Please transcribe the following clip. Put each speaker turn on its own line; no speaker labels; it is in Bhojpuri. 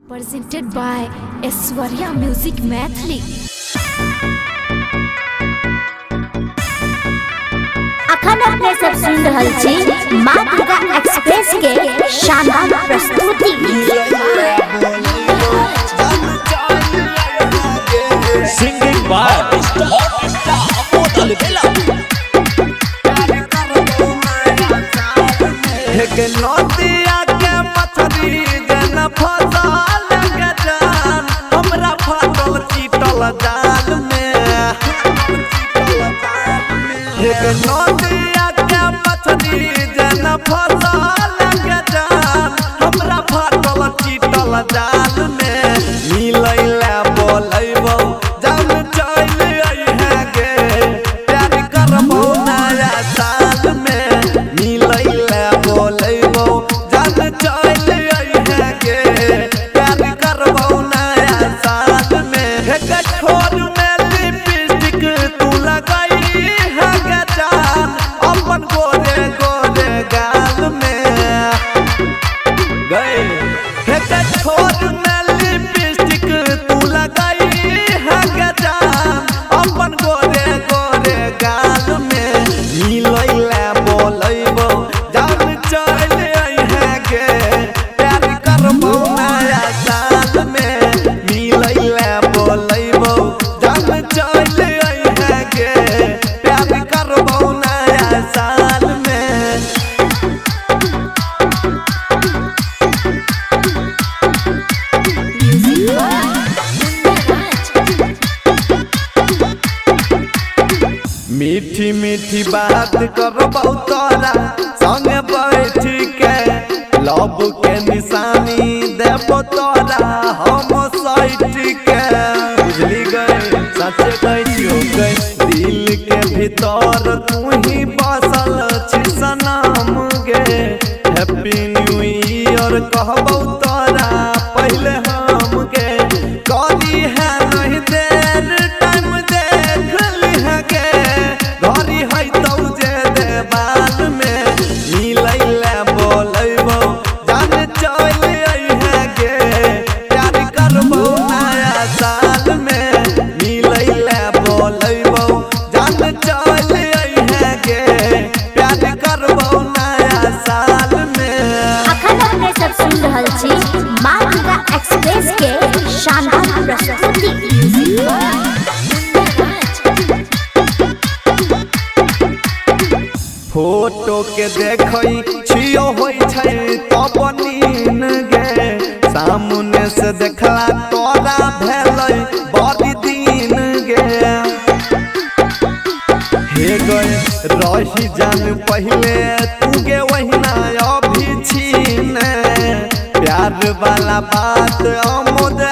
Presented by Aishwarya Music Mathli।
अखन अपने सब सुन रहल छी माँ दुर्गा एक्सप्रेस के शानदार प्रस्तुति।
Singing by नदिया के मछली जन फसल के जान हमरा फाटल चीटल जाल में नदिया के मछली जन फसल के जान हमरा फाटल चीटल जाल में मिलैला बोलैबो जब चल अइहे गे प्यार करबो नया साल में मिलैला बोलैबो जब चल अइहे गे प्यार करबो नया साल में हे कठोर में लिपस्टिक तू लगाई है गे जान अपन गोरे गोरे गाल में गए हे कठोर में लिपस्टिक तू लगाई है गे जान अपन गोरे गोरे गाल में मिलैला बोलैबो जब चल अइहे गे प्यार करबो नया साल में मिलैला बोलैबो जब चल अइहे गे प्यार करबो नया साल में। मीठी मीठी बात करबो तोरा संग बैठ के लव के निशानी देबो तोरा हम साइट के बुझली गए सच कहियो गए दिल के भीतर तू ही बसल छी सनम गे हैप्पी न्यू ईयर कहबो तोरा पहले हम गे करी है नहीं देर टाइम देख लिहे गे घरी है तो जे देवाल में मिलैला बोलैबो जान चल अइहे गे प्यार करबो नया साल में मिलैला बोलैबो जान चल अइहे गे प्यार करबो नया साल में।
अखन अपने सब सुन रहल छी माँ दुर्गा एक्सप्रेस के शानदार प्रस्तुति।
फोटो के देखै छियो होई छै तब नीन गे सामने से देखला तोरा भेलै बड़ी दिन गे हे गए रही जान पहले तू गे वहिना अभी छीन प्यार वाला बात अमोद